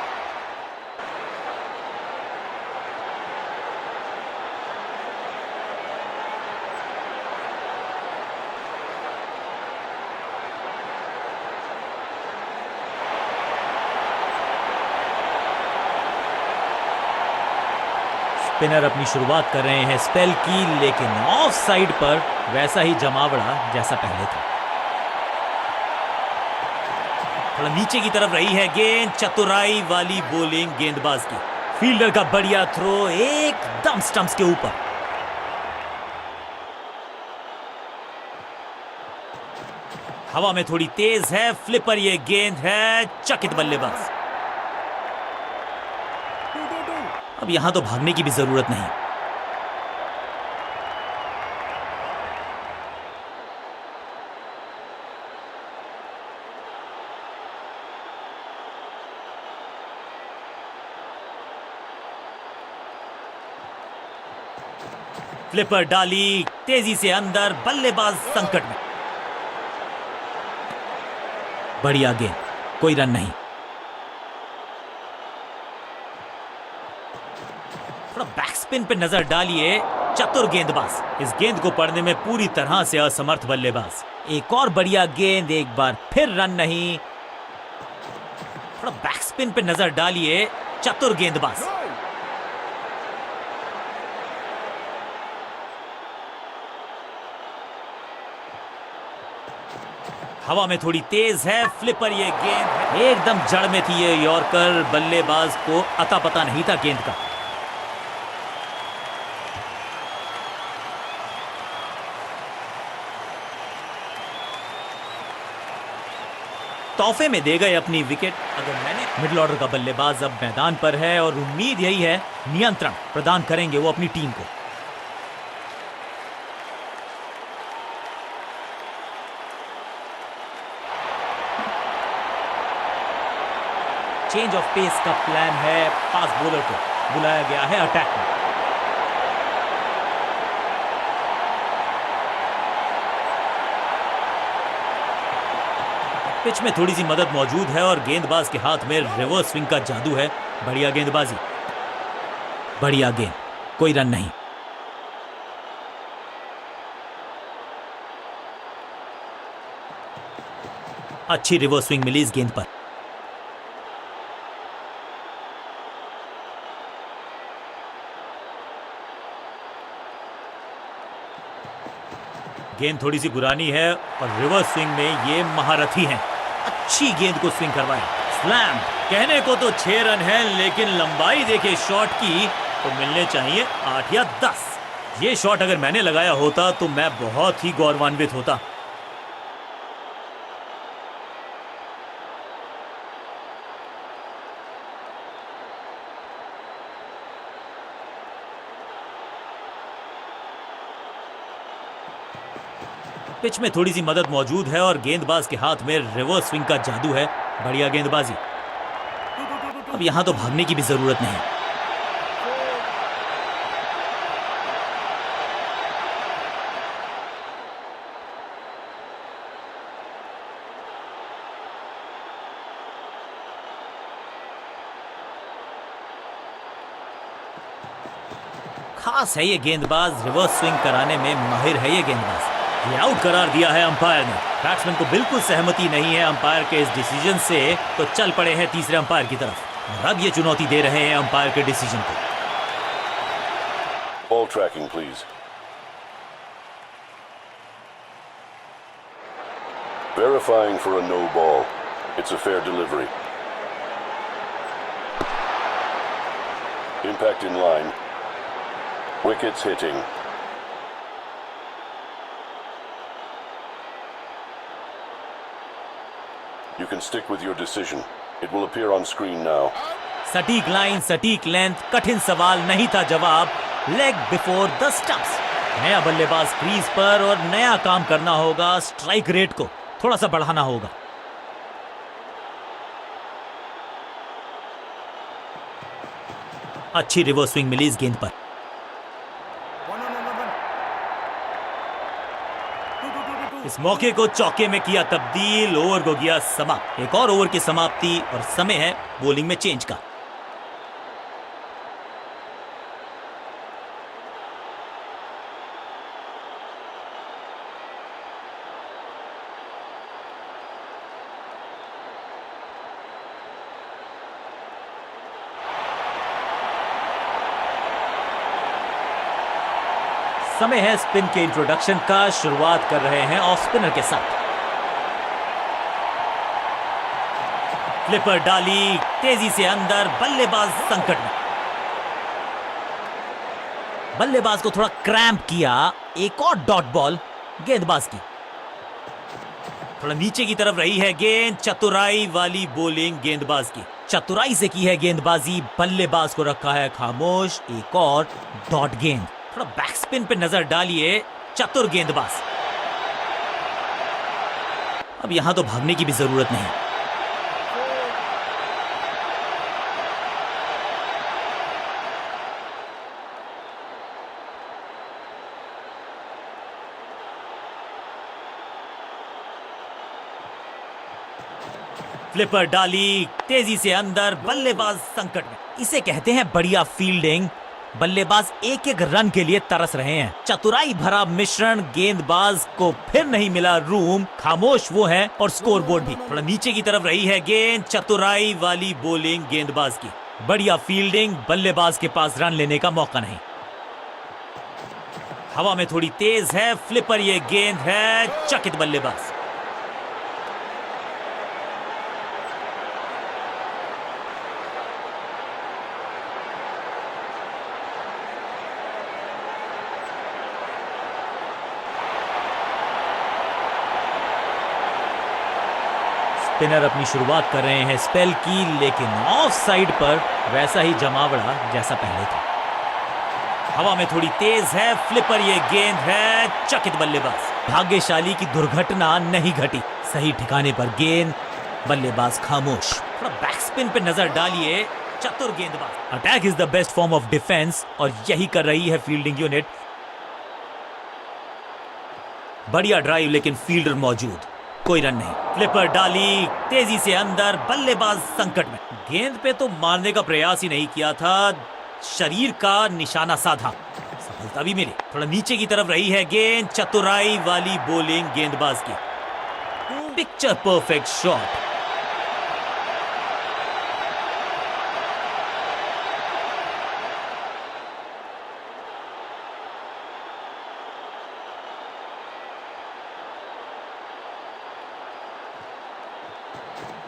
स्पिनर अपनी शुरुआत कर रहे हैं स्पेल की, लेकिन ऑफ साइड पर वैसा ही जमावड़ा जैसा पहले था। थोड़ा नीचे की तरफ रही है गेंद, चतुराई वाली बॉलिंग गेंदबाज की। फील्डर का बढ़िया थ्रो, एकदम स्टंप्स के ऊपर। हवा में थोड़ी तेज है, फ्लिपर, ये गेंद है, चकित बल्लेबाज। अब यहां तो भागने की भी जरूरत नहीं। फ्लिपर डाली, तेजी से अंदर, बल्लेबाज संकट में। बढ़िया गेंद, कोई रन नहीं। थोड़ा बैक स्पिन पे नजर डालिए, चतुर गेंदबाज। इस गेंद को पढ़ने में पूरी तरह से असमर्थ बल्लेबाज। एक और बढ़िया गेंद, एक बार फिर रन नहीं। थोड़ा बैक स्पिन पे नजर डालिए, चतुर गेंदबाज। हवा में थोड़ी तेज है, फ्लिपर ये गेंद है। एकदम जड़ में थी ये यॉर्कर, बल्लेबाज को अता पता नहीं था गेंद का। तोहफे में दे गए अपनी विकेट। अगर मैंने मिडिल ऑर्डर का बल्लेबाज अब मैदान पर है और उम्मीद यही है नियंत्रण प्रदान करेंगे वो अपनी टीम को। चेंज ऑफ पेस का प्लान है, फास्ट बॉलर को बुलाया गया है अटैक में। पिच में थोड़ी सी मदद मौजूद है और गेंदबाज के हाथ में रिवर्स स्विंग का जादू है। बढ़िया गेंदबाजी, बढ़िया गेंद, कोई रन नहीं। अच्छी रिवर्स स्विंग मिली इस गेंद पर। गेंद थोड़ी सी पुरानी है और रिवर्स स्विंग में ये महारथी हैं। अच्छी गेंद को स्विंग करवाएं। स्लैम। कहने को तो 6 रन है, लेकिन लंबाई देखे शॉट की तो मिलने चाहिए 8 या 10। ये शॉट अगर मैंने लगाया होता तो मैं बहुत ही गौरवान्वित होता। पिच में थोड़ी सी मदद मौजूद है और गेंदबाज के हाथ में रिवर्स स्विंग का जादू है। बढ़िया गेंदबाजी। अब यहां तो भागने की भी जरूरत नहीं। खास है ये गेंदबाज, रिवर्स स्विंग कराने में माहिर है ये गेंदबाज। ये आउट करार दिया है अंपायर ने। बैट्समैन को बिल्कुल सहमति नहीं है अंपायर के इस डिसीजन से, तो चल पड़े हैं तीसरे अंपायर की तरफ और अब ये चुनौती दे रहे हैं अंपायर के डिसीजन को। Ball tracking, please. Verifying for a no ball. It's a fair delivery. Impact in line. Wickets hitting. You can stick with your decision. It will appear on screen now. सटीक line, सटीक length, कठिन सवाल नहीं था जवाब। Leg before the stumps. नया बल्लेबाज crease पर और नया काम करना होगा। स्ट्राइक रेट को थोड़ा सा बढ़ाना होगा। अच्छी रिवर्स स्विंग मिली इस गेंद पर। इस मौके को चौके में किया तब्दील, ओवर को किया समाप्त। एक और ओवर की समाप्ति और समय है बॉलिंग में चेंज का। समय है स्पिन के इंट्रोडक्शन का। शुरुआत कर रहे हैं ऑफ स्पिनर के साथ। फ्लिपर डाली, तेजी से अंदर, बल्लेबाज संकट में। बल्लेबाज को थोड़ा क्रैम्प किया। एक और डॉट बॉल गेंदबाज की। थोड़ा नीचे की तरफ रही है गेंद। चतुराई वाली बॉलिंग गेंदबाज की। चतुराई से की है गेंदबाजी। बल्लेबाज को रखा है खामोश। एक और डॉट गेंद। थोड़ा बैक स्पिन पे नजर डालिए। चतुर गेंदबाज। अब यहां तो भागने की भी जरूरत नहीं। फ्लिपर डाली, तेजी से अंदर, बल्लेबाज संकट में। इसे कहते हैं बढ़िया फील्डिंग। बल्लेबाज एक एक रन के लिए तरस रहे हैं। चतुराई भरा मिश्रण। गेंदबाज को फिर नहीं मिला रूम। खामोश वो है और स्कोर बोर्ड भी। थोड़ा नीचे की तरफ रही है गेंद। चतुराई वाली बॉलिंग गेंदबाज की। बढ़िया फील्डिंग। बल्लेबाज के पास रन लेने का मौका नहीं। हवा में थोड़ी तेज है, फ्लिपर ये गेंद है। चकित बल्लेबाज। स्पिनर अपनी शुरुआत कर रहे हैं स्पेल की, लेकिन ऑफ साइड पर वैसा ही जमावड़ा जैसा पहले था। हवा में थोड़ी तेज है, फ्लिपर ये गेंद है, चकित बल्लेबाज। भाग्यशाली की दुर्घटना नहीं घटी, सही ठिकाने पर गेंद, बल्लेबाज खामोश। थोड़ा बैकस्पिन पे नजर डालिए, चतुर गेंदबाज। Attack is the best form of defence और यही कर रही है फील्डिंग यूनिट। बढ़िया ड्राइव, लेकिन फील्डर मौजूद, कोई रन नहीं। फ्लिपर डाली, तेजी से अंदर, बल्लेबाज संकट में। गेंद पे तो मारने का प्रयास ही नहीं किया था, शरीर का निशाना साधा, सफलता भी मिली। थोड़ा नीचे की तरफ रही है गेंद, चतुराई वाली बॉलिंग गेंदबाज की। Picture perfect shot.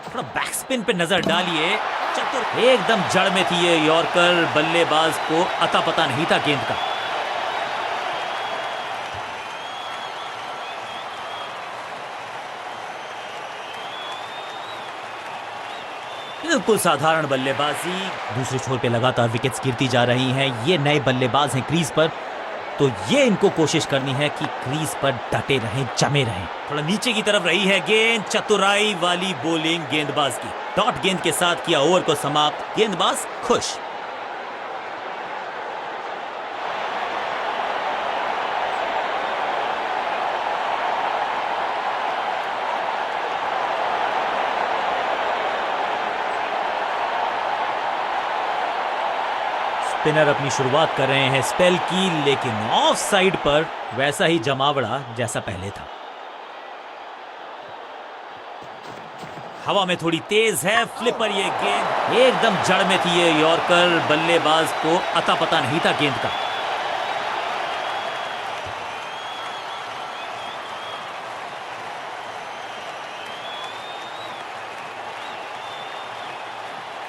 थोड़ा बैकस्पिन पे नजर डालिए, चतुर। एकदम जड़ में थी ये यॉर्कर, बल्लेबाज को अता पता नहीं था गेंद का। बिल्कुल साधारण बल्लेबाजी। दूसरे छोर पे लगातार विकेट्स गिरती जा रही हैं। ये नए बल्लेबाज हैं क्रीज पर, तो ये इनको कोशिश करनी है कि क्रीज पर डटे रहें, जमे रहें। थोड़ा नीचे की तरफ रही है गेंद, चतुराई वाली बॉलिंग गेंदबाज की। डॉट गेंद के साथ किया ओवर को समाप्त, गेंदबाज खुश। स्पिनर अपनी शुरुआत कर रहे हैं स्पेल की, लेकिन ऑफ साइड पर वैसा ही जमावड़ा जैसा पहले था। हवा में थोड़ी तेज है, फ्लिपर ये गेंद, एकदम जड़ में थी ये यॉर्कर, बल्लेबाज को अता पता नहीं था गेंद का।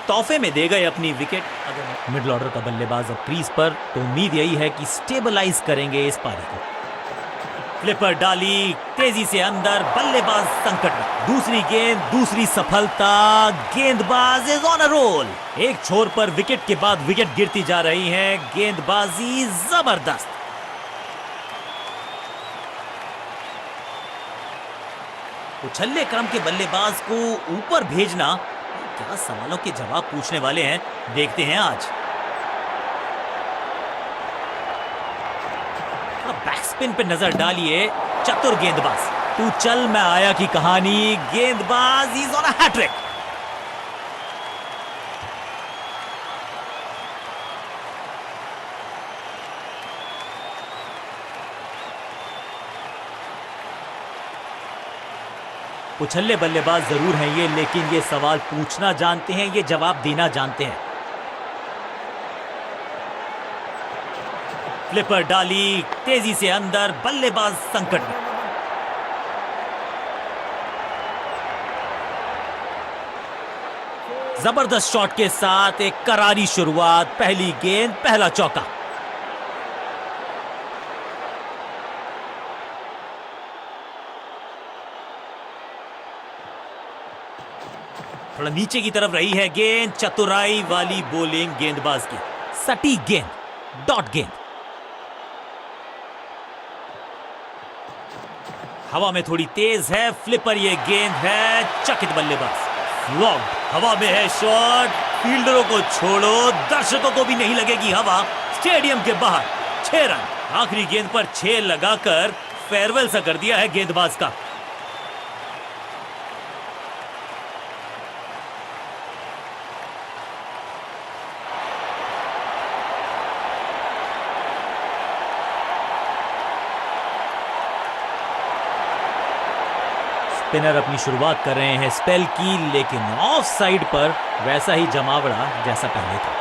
तोहफे में दे गए अपनी विकेट। अगर मिडिल ऑर्डर का बल्लेबाज अब क्रीज पर, तो उम्मीद यही है कि स्टेबलाइज करेंगे इस पारी को। फ्लिपर डाली, तेजी से अंदर, बल्लेबाज संकट में। दूसरी गेंद, दूसरी सफलता, गेंदबाज इज ऑन अ रोल। एक छोर पर विकेट के बाद विकेट गिरती जा रही है, गेंदबाजी जबरदस्त। उछल्ले क्रम के बल्लेबाज को ऊपर भेजना, क्या सवालों के जवाब पूछने वाले हैं, देखते हैं आज। बैकस्पिन पे नजर डालिए, चतुर गेंदबाज। तू चल मैं आया की कहानी, गेंदबाज इज ऑन अ हैट्रिक। उछल्ले बल्लेबाज जरूर हैं ये, लेकिन ये सवाल पूछना जानते हैं, ये जवाब देना जानते हैं। फ्लिपर डाली, तेजी से अंदर, बल्लेबाज संकट में। जबरदस्त शॉट के साथ एक करारी शुरुआत, पहली गेंद, पहला चौका। थोड़ा नीचे की तरफ रही है गेंद, चतुराई वाली बॉलिंग गेंदबाज की। सटीक गेंद, डॉट गेंद। हवा में थोड़ी तेज है, फ्लिपर ये गेंद है, चकित बल्लेबाज। लॉन्ग, हवा में है शॉट, फील्डरों को छोड़ो, दर्शकों को भी नहीं लगेगी हवा। स्टेडियम के बाहर 6 रन। आखिरी गेंद पर 6 लगाकर फेयरवेल सा कर दिया है गेंदबाज का। स्पिनर अपनी शुरुआत कर रहे हैं स्पेल की, लेकिन ऑफ साइड पर वैसा ही जमावड़ा जैसा पहले था।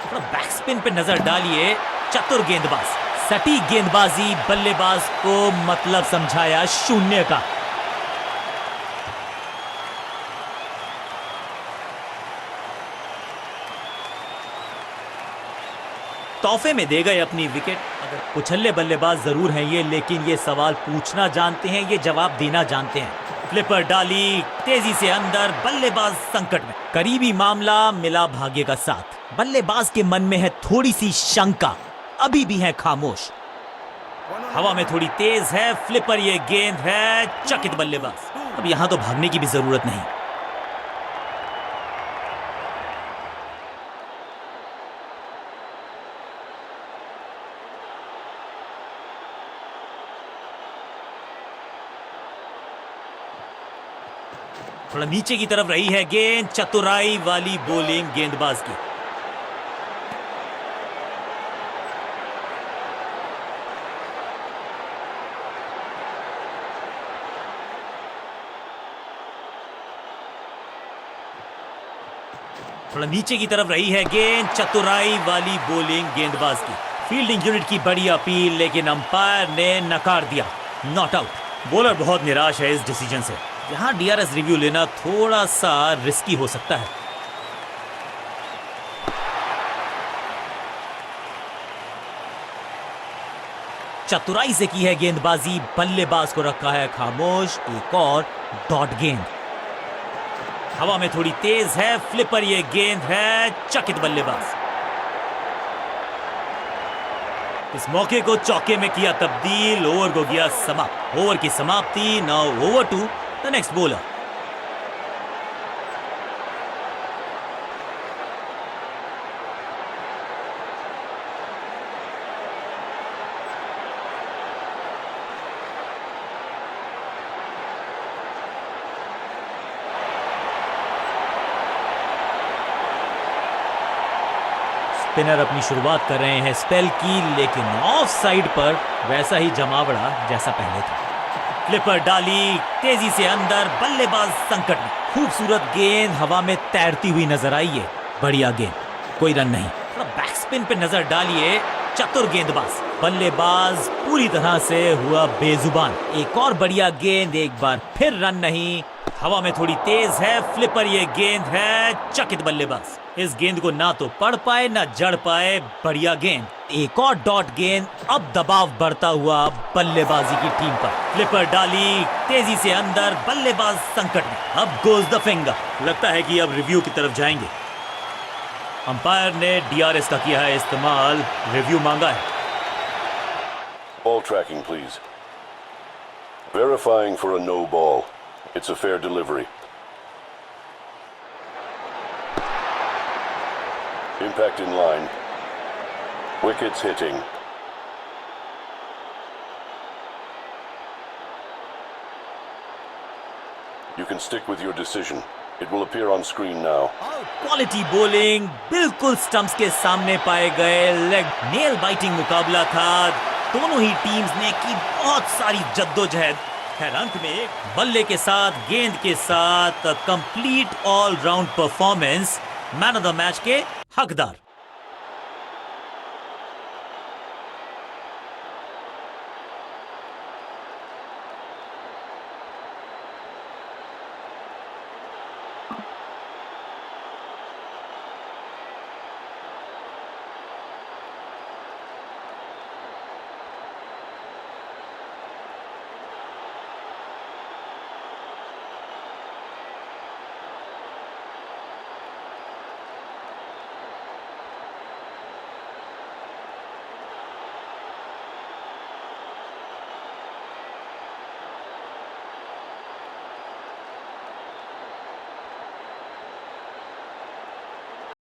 थोड़ा बैकस्पिन पे नजर डालिए, चतुर गेंदबाज। सटीक गेंदबाजी, बल्लेबाज को मतलब समझाया शून्य का। तोहफे में दे गए अपनी विकेट। अगर उछल्ले बल्लेबाज जरूर हैं ये, लेकिन ये सवाल पूछना जानते हैं, ये जवाब देना जानते हैं। फ्लिपर डाली तेजी से अंदर, बल्लेबाज संकट में। करीबी मामला मिला भाग्य का साथ। बल्लेबाज के मन में है थोड़ी सी शंका, अभी भी है खामोश। हवा में थोड़ी तेज है फ्लिपर, ये गेंद है, चकित बल्लेबाज। अब यहां तो भागने की भी जरूरत नहीं। थोड़ा नीचे की तरफ रही है गेंद, चतुराई वाली बॉलिंग गेंदबाज की। थोड़ा नीचे की तरफ रही है गेंद, चतुराई वाली बॉलिंग गेंदबाज की। फील्डिंग यूनिट की बड़ी अपील, लेकिन अंपायर ने नकार दिया, नॉट आउट। बॉलर बहुत निराश है इस डिसीजन से। यहां डीआरएस रिव्यू लेना थोड़ा सा रिस्की हो सकता है। चतुराई से की है गेंदबाजी, बल्लेबाज को रखा है खामोश। एक और डॉट गेंद। हवा में थोड़ी तेज है फ्लिपर, ये गेंद है, चकित बल्लेबाज। इस मौके को चौके में किया तब्दील, ओवर को किया समाप्त। ओवर की समाप्ति। Now over to the next bowler. Spinner अपनी शुरुआत कर रहे हैं स्पेल की, लेकिन ऑफ साइड पर वैसा ही जमावड़ा जैसा पहले था। फ्लिपर डाली तेजी से अंदर, बल्लेबाज संकट में। खूबसूरत गेंद हवा में तैरती हुई नजर आई है, बढ़िया गेंद, कोई रन नहीं। बैक स्पिन पे नजर डालिए, चतुर गेंदबाज। बल्लेबाज पूरी तरह से हुआ बेजुबान। एक और बढ़िया गेंद, एक बार फिर रन नहीं। हवा में थोड़ी तेज है फ्लिपर, ये गेंद है, चकित बल्लेबाज। इस गेंद को ना तो पढ़ पाए ना जड़ पाए, बढ़िया गेंद। एक और डॉट गेंद। अब दबाव बढ़ता हुआ बल्लेबाजी की टीम पर। फ्लिपर डाली तेजी से अंदर, बल्लेबाज संकट में। अब गोज द फिंगर। लगता है कि अब रिव्यू की तरफ जाएंगे। अंपायर ने डीआरएस का किया है इस्तेमाल, रिव्यू मांगा है। Ball tracking, please. Verifying for a no ball. It's a fair delivery. Impact in line. Wickets hitting. You can stick with your decision. It will appear on screen now. Quality bowling बिल्कुल stumps के सामने पाए गए। Leg nail biting मुकाबला था। दोनों ही teams ने की बहुत सारी जद्दोजहद। खैर अंत में बल्ले के साथ, गेंद के साथ complete all round performance, man of the match के हकदार